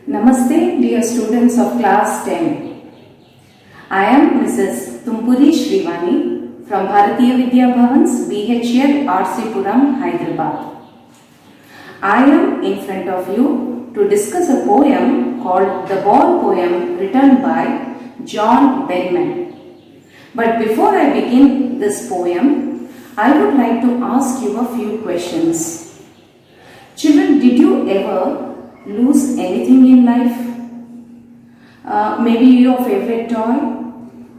Namaste, dear students of class 10. I am Mrs. Tumpuri Shrivani from Bharatiya Vidya Bhavans, BHL, RC Puram, Hyderabad. I am in front of you to discuss a poem called The Ball Poem written by John Berryman. But before I begin this poem, I would like to ask you a few questions. Children, did you ever lose anything in life? Maybe your favorite toy,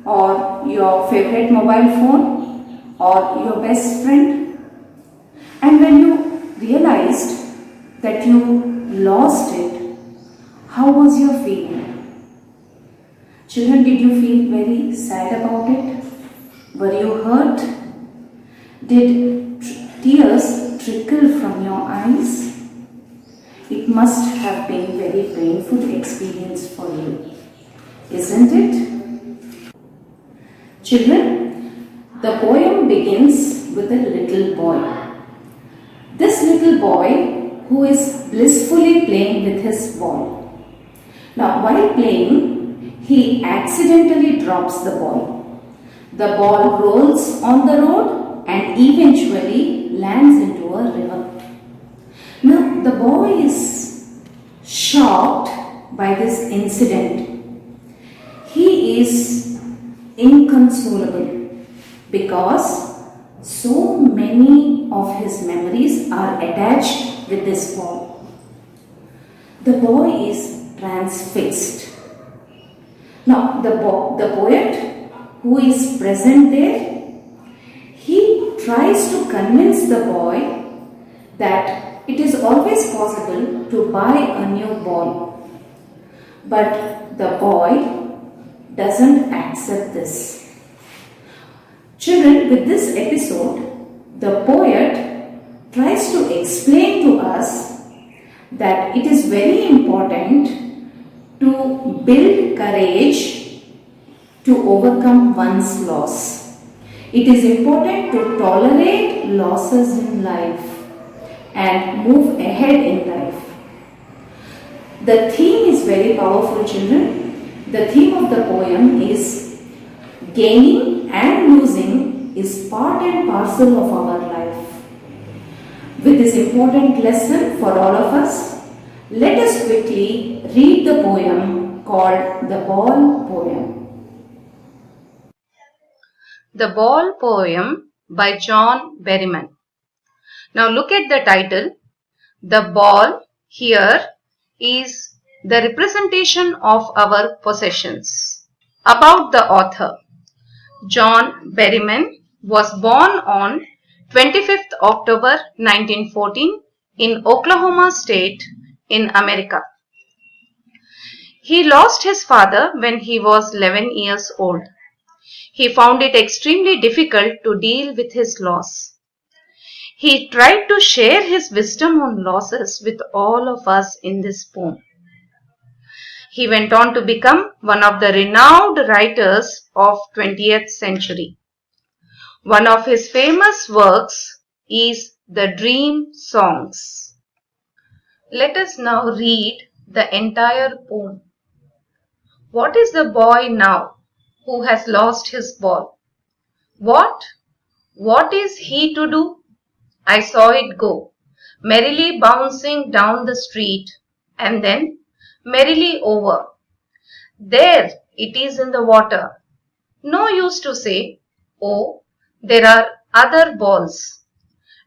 or your favorite mobile phone, or your best friend. And when you realized that you lost it, how was your feeling? Children, did you feel very sad about it? Were you hurt? Did tears trickle from your eyes? It must have been a very painful experience for you, isn't it? Children, the poem begins with a little boy. This little boy who is blissfully playing with his ball. Now, while playing, he accidentally drops the ball. The ball rolls on the road and eventually lands into a river. Now, the boy is shocked by this incident. He is inconsolable because so many of his memories are attached with this ball. The boy is transfixed. Now, the poet who is present there, he tries to convince the boy that it is always possible to buy a new ball. But the boy doesn't accept this. Children, with this episode, the poet tries to explain to us that it is very important to build courage to overcome one's loss. It is important to tolerate losses in life and move ahead in life. The theme is very powerful, children. The theme of the poem is gaining and losing is part and parcel of our life. With this important lesson for all of us, let us quickly read the poem called The Ball Poem. The Ball Poem by John Berryman. Now look at the title. The ball here is the representation of our possessions. About the author. John Berryman was born on 25th October 1914 in Oklahoma State in America. He lost his father when he was 11 years old. He found it extremely difficult to deal with his loss. He tried to share his wisdom on losses with all of us in this poem. He went on to become one of the renowned writers of 20th century. One of his famous works is The Dream Songs. Let us now read the entire poem. What is the boy now who has lost his ball? What is he to do? I saw it go, merrily bouncing down the street, and then merrily over. There it is in the water. No use to say, oh, there are other balls.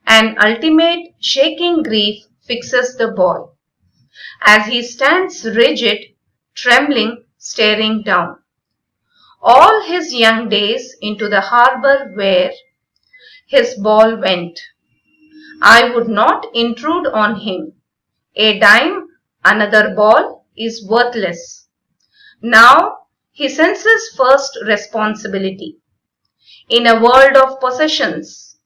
An ultimate shaking grief fixes the boy, as he stands rigid, trembling, staring down. All his young days into the harbor where his ball went. I would not intrude on him. A dime, another ball is worthless. Now he senses first responsibility. In a world of possessions,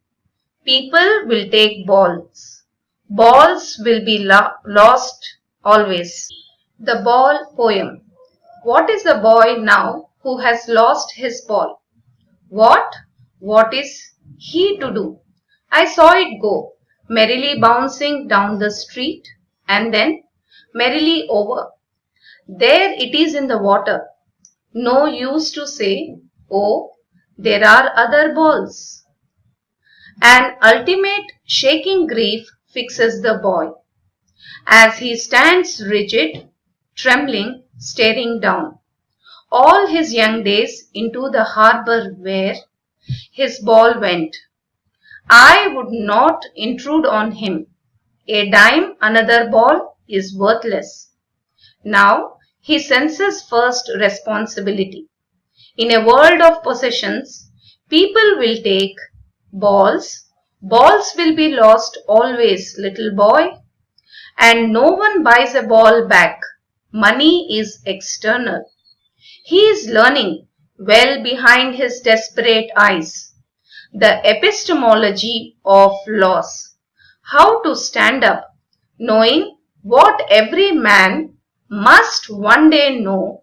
people will take balls. Balls will be lost always. The Ball Poem. What is the boy now who has lost his ball? What is he to do? I saw it go, merrily bouncing down the street, and then merrily over. There it is in the water. No use to say, oh, there are other balls. An ultimate shaking grief fixes the boy as he stands rigid, trembling, staring down. All his young days into the harbour where his ball went. I would not intrude on him. A dime another ball is worthless. Now he senses first responsibility. In a world of possessions, people will take balls. Balls will be lost always, little boy. And no one buys a ball back. Money is external. He is learning well behind his desperate eyes. The epistemology of loss. How to stand up, knowing what every man must one day know,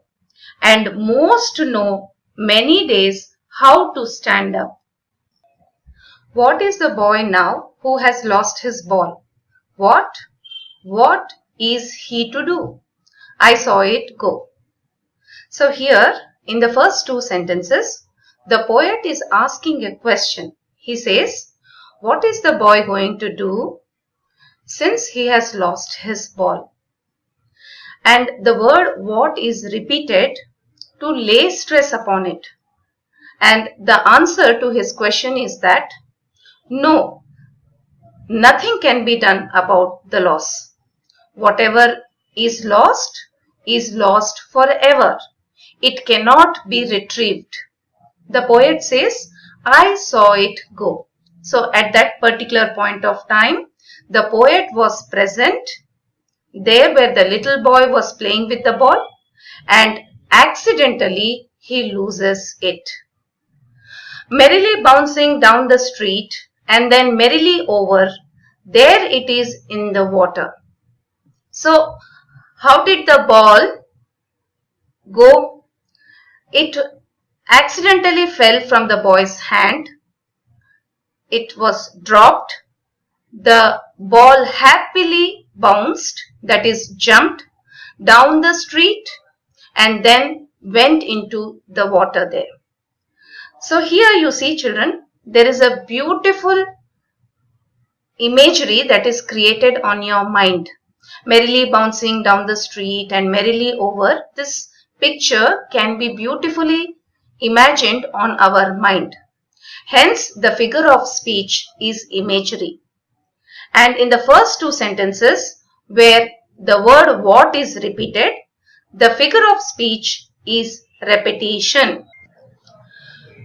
and most know many days how to stand up. What is the boy now who has lost his ball? What? What is he to do? I saw it go. So here in the first two sentences, the poet is asking a question. He says, what is the boy going to do since he has lost his ball? And the word what is repeated to lay stress upon it. And the answer to his question is that no, nothing can be done about the loss. Whatever is lost forever. It cannot be retrieved. The poet says, I saw it go. So at that particular point of time, the poet was present there where the little boy was playing with the ball, and accidentally he loses it. Merrily bouncing down the street and then merrily over, there it is in the water. So how did the ball go? It accidentally fell from the boy's hand. It was dropped. The ball happily bounced, that is jumped down the street and then went into the water there. So here you see, children, there is a beautiful imagery that is created on your mind. Merrily bouncing down the street and merrily over. This picture can be beautifully imagined on our mind. Hence, the figure of speech is imagery. And in the first two sentences, where the word what is repeated, the figure of speech is repetition.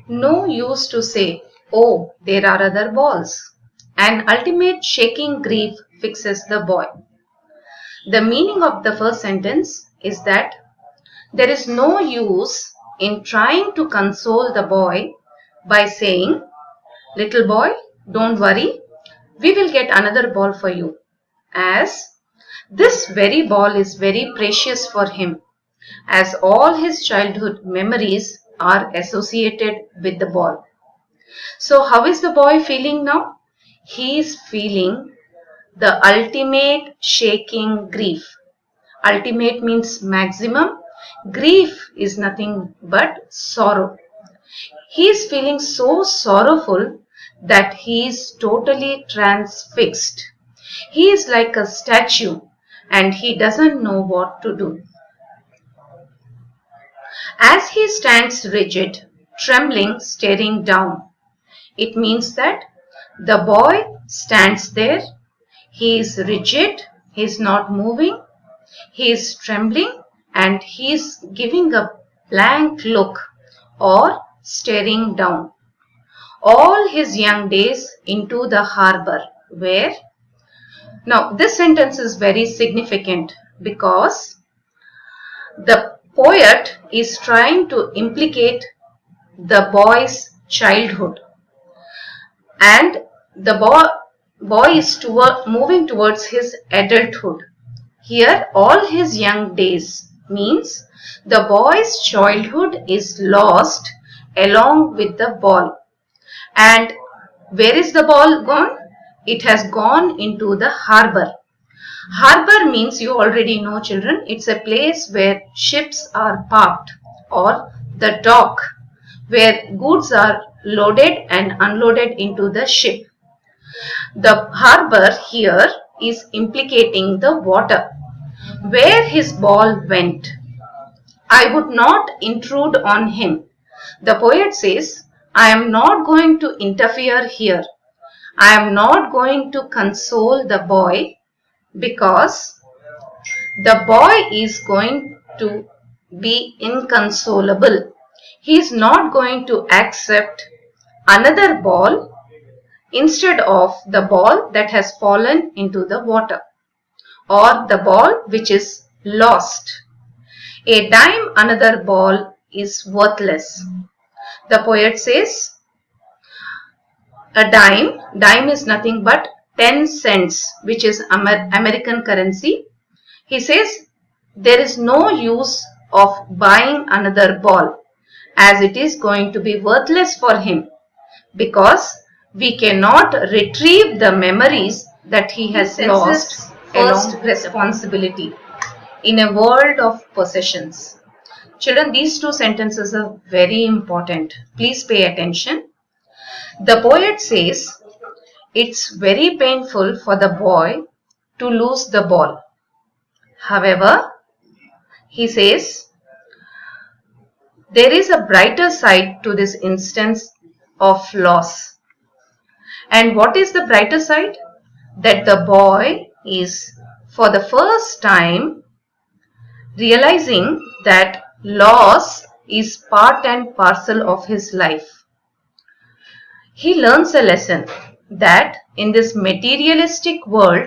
No use to say, oh, there are other balls. An ultimate shaking grief fixes the boy. The meaning of the first sentence is that there is no use in trying to console the boy by saying, little boy, don't worry, we will get another ball for you, as this very ball is very precious for him, as all his childhood memories are associated with the ball. So how is the boy feeling now? He is feeling the ultimate shaking grief. Ultimate means maximum. Grief is nothing but sorrow. He is feeling so sorrowful that he is totally transfixed. He is like a statue and he doesn't know what to do. As he stands rigid, trembling, staring down, it means that the boy stands there. He is rigid, he is not moving, he is trembling and he is giving a blank look or staring down. All his young days into the harbour where. Now this sentence is very significant because the poet is trying to implicate the boy's childhood, and the boy is moving towards his adulthood. Here all his young days means the boy's childhood is lost along with the ball. And where is the ball gone? It has gone into the harbour. Harbor means, you already know children, it's a place where ships are parked, or the dock where goods are loaded and unloaded into the ship. The harbor here is implicating the water, where his ball went. I would not intrude on him. The poet says, I am not going to interfere here. I am not going to console the boy, because the boy is going to be inconsolable. He is not going to accept another ball instead of the ball that has fallen into the water, or the ball which is lost. A dime another ball is worthless. The poet says, a dime is nothing but 10 cents, which is American currency. He says there is no use of buying another ball, as it is going to be worthless for him, because we cannot retrieve the memories that he has lost along with responsibility in a world of possessions. Children, these two sentences are very important. Please pay attention. The poet says it's very painful for the boy to lose the ball. However, he says there is a brighter side to this instance of loss. And what is the brighter side? That the boy is for the first time realizing that loss is part and parcel of his life. He learns a lesson that in this materialistic world,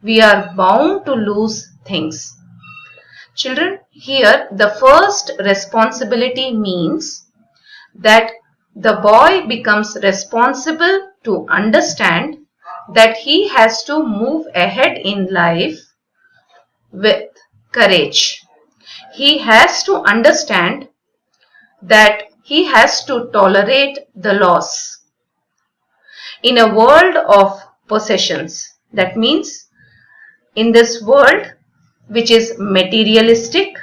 we are bound to lose things. Children, here the first responsibility means that the boy becomes responsible to understand that he has to move ahead in life with courage. He has to understand that he has to tolerate the loss. In a world of possessions, that means in this world which is materialistic,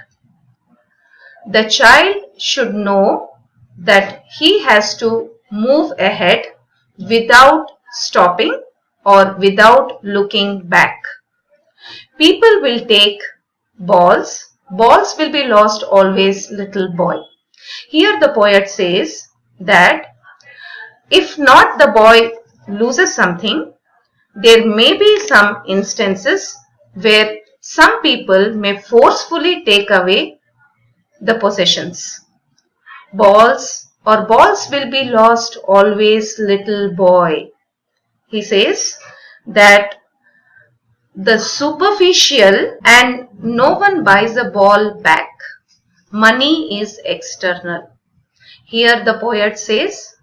the child should know that he has to move ahead without stopping or without looking back. People will take balls. Balls will be lost always, little boy. Here the poet says that if not the boy loses something, there may be some instances where some people may forcefully take away the possessions. Balls will be lost always, little boy. He says that the superficial, and no one buys a ball back. Money is external. Here the poet says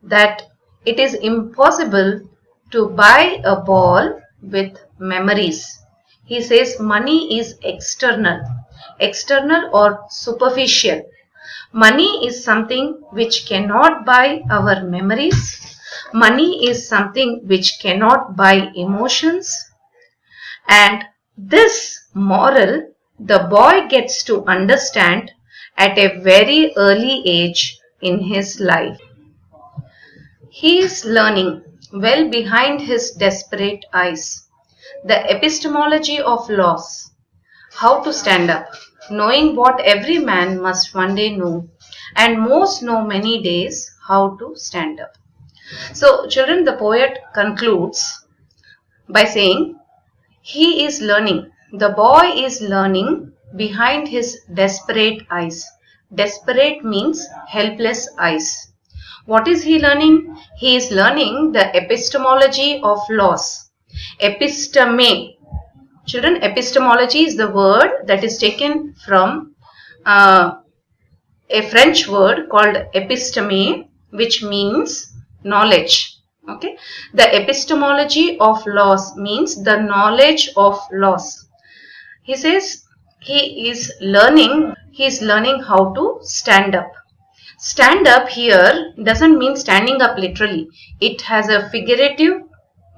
that it is impossible to buy a ball with memories. He says money is external or superficial. Money is something which cannot buy our memories. Money is something which cannot buy emotions. And this moral the boy gets to understand at a very early age in his life. He is learning well behind his desperate eyes the epistemology of loss, how to stand up, knowing what every man must one day know, and most know many days how to stand up. So, children, the poet concludes by saying, he is learning, the boy is learning behind his desperate eyes. Desperate means helpless eyes. What is he learning? He is learning the epistemology of loss. Episteme. Children, epistemology is the word that is taken from a French word called episteme, which means knowledge. Okay, the epistemology of loss means the knowledge of loss. He says he is learning how to stand up. Stand up here doesn't mean standing up literally. It has a figurative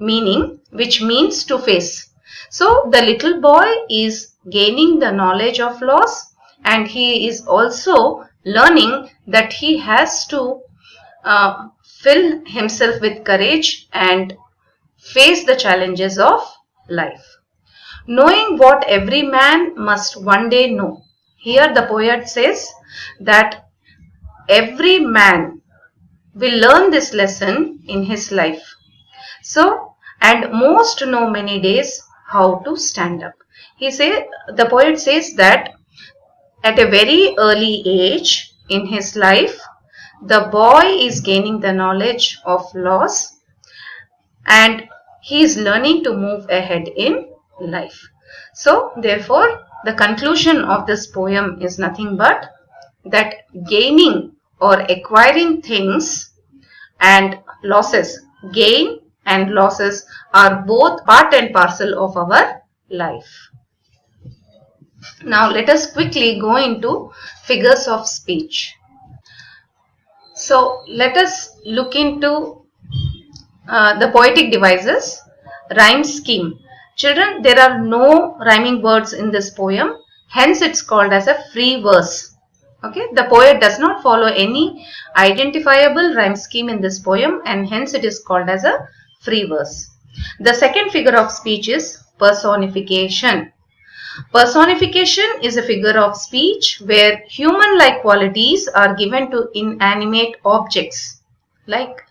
meaning which means to face. So the little boy is gaining the knowledge of loss, and he is also learning that he has to fill himself with courage and face the challenges of life. Knowing what every man must one day know. Here the poet says that every man will learn this lesson in his life. So, and most know many days how to stand up. The poet says that at a very early age in his life, the boy is gaining the knowledge of loss and he is learning to move ahead in life. So, therefore, the conclusion of this poem is nothing but that gaining or acquiring things and losses, gain and losses are both part and parcel of our life. Now let us quickly go into figures of speech. So let us look into the poetic devices, rhyme scheme. Children, there are no rhyming words in this poem, hence it's called as a free verse. Okay, the poet does not follow any identifiable rhyme scheme in this poem, and hence it is called as a free verse. The second figure of speech is personification. Personification is a figure of speech where human-like qualities are given to inanimate objects, like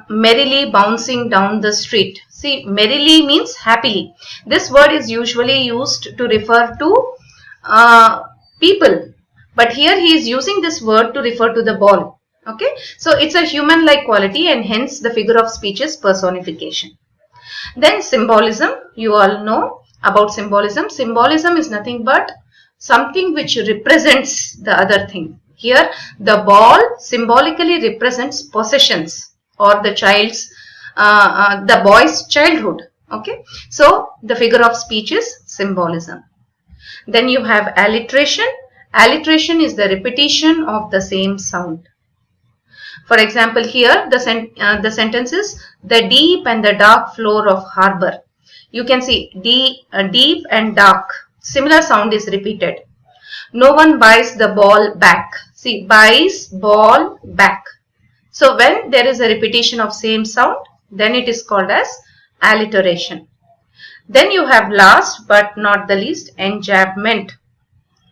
merrily bouncing down the street. See, merrily means happily. This word is usually used to refer to people, but here he is using this word to refer to the ball. Okay, so it's a human-like quality, and hence the figure of speech is personification. Then symbolism, you all know about symbolism. Symbolism is nothing but something which represents the other thing. Here the ball symbolically represents possessions or the the boy's childhood. Okay, so the figure of speech is symbolism. Then you have alliteration. Alliteration is the repetition of the same sound. For example, here the sentence is the deep and the dark floor of harbor. You can see deep and dark. Similar sound is repeated. No one buys the ball back. See, buys ball back. So when there is a repetition of same sound, then it is called as alliteration. Then you have last but not the least, enjambment.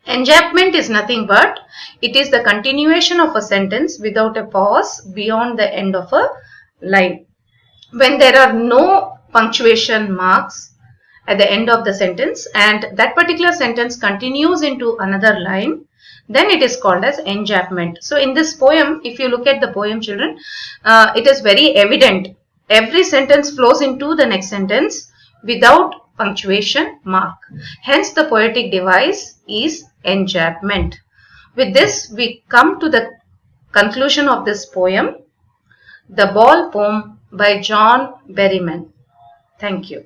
Enjambment is nothing but it is the continuation of a sentence without a pause beyond the end of a line. When there are no punctuation marks at the end of the sentence and that particular sentence continues into another line, then it is called as enjambment. So in this poem, if you look at the poem, children, it is very evident. Every sentence flows into the next sentence without punctuation mark. Hence the poetic device is enjambment. With this, we come to the conclusion of this poem, The Ball Poem by John Berryman. Thank you.